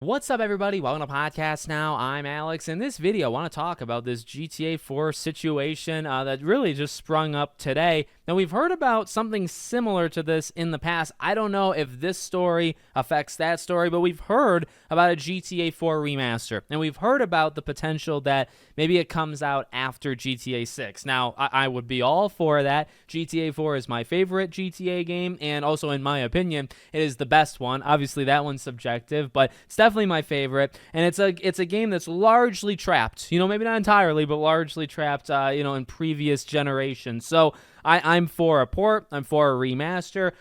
What's up, everybody? Welcome to Podcast Now. I'm Alex. In this video, I want to talk about this GTA 4 situation that really just sprung up today. Now, we've heard about something similar to this in the past. I don't know if this story affects that story, but we've heard about a GTA 4 remaster, and we've heard about the potential that maybe it comes out after GTA 6. Now, I would be all for that. GTA 4 is my favorite GTA game, and also, in my opinion, it is the best one. Obviously, that one's subjective, but it's definitely my favorite, and it's a game that's largely trapped, maybe not entirely, but largely trapped, in previous generations. So I'm for a port. I'm for a remaster.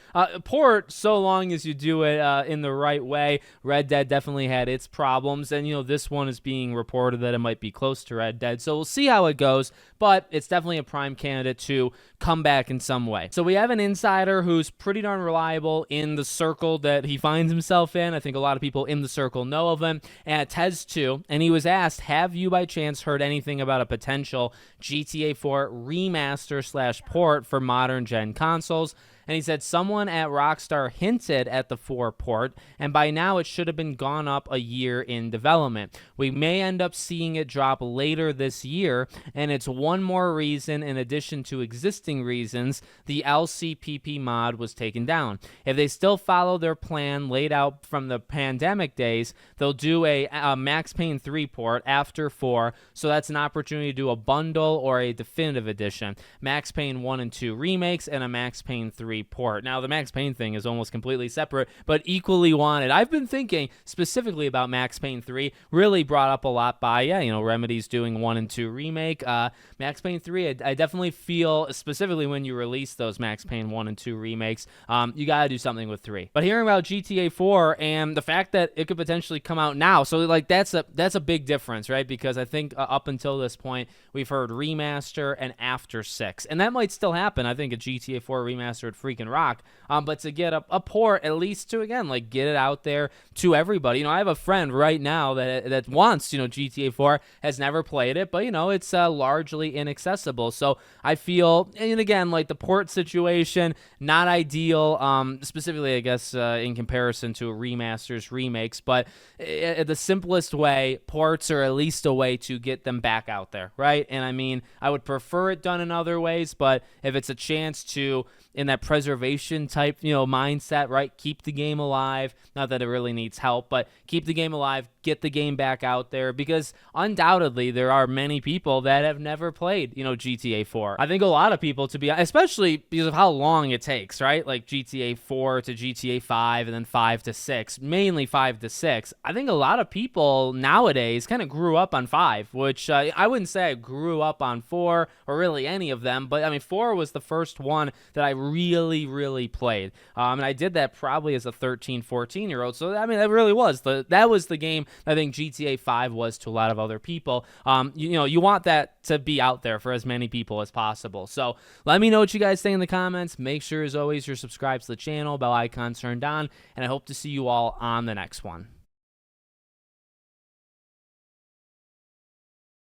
Port, so long as you do it in the right way. Red Dead definitely had its problems, and this one is being reported that it might be close to Red Dead. So we'll see how it goes, but it's definitely a prime candidate to come back in some way. So we have an insider who's pretty darn reliable in the circle that he finds himself in. I think a lot of people in the circle know of him, and Tez2, and he was asked, have you by chance heard anything about a potential GTA 4 remaster / port for modern gen consoles? And he said someone at Rockstar hinted at the 4 port, and by now it should have been gone up a year in development. We may end up seeing it drop later this year, and it's one more reason in addition to existing reasons the LCPP mod was taken down. If they still follow their plan laid out from the pandemic days, they'll do a Max Payne 3 port after 4, so that's an opportunity to do a bundle or a definitive edition. Max Payne 1 and 2 remakes and a Max Payne 3 port. Now, the Max Payne thing is almost completely separate, but equally wanted. I've been thinking specifically about Max Payne 3, really brought up a lot by, Remedy's doing 1 and 2 remake. Max Payne 3, I definitely feel, specifically when you release those Max Payne 1 and 2 remakes, you gotta do something with 3. But hearing about GTA 4 and the fact that it could potentially come out now, so that's a big difference, right? Because I think up until this point, we've heard remaster and after 6, and that might still happen. I think a GTA 4 remaster would freaking rock, but to get a port, at least to, again, get it out there to everybody. I have a friend right now that wants, GTA 4, has never played it, but, it's largely inaccessible. So I feel, and again, the port situation, not ideal, specifically, I guess, in comparison to remasters, remakes, but the simplest way, ports are at least a way to get them back out there, right? And I mean, I would prefer it done in other ways, but if it's a chance to, in that preservation type, mindset, right? Keep the game alive. Not that it really needs help, but keep the game alive, get the game back out there, because undoubtedly there are many people that have never played, GTA 4. I think a lot of people, to be, especially because of how long it takes, right? GTA 4 to GTA 5 and then 5 to 6, mainly 5 to 6. I think a lot of people nowadays kind of grew up on 5, which I wouldn't say I grew up on 4 or really any of them, but I mean, 4 was the first one that I really played. And I did that probably as a 13, 14-year-old. So, I mean, that really was that was the game I think GTA 5 was to a lot of other people. You want that to be out there for as many people as possible. So let me know what you guys think in the comments. Make sure, as always, you're subscribed to the channel, bell icon turned on, and I hope to see you all on the next one.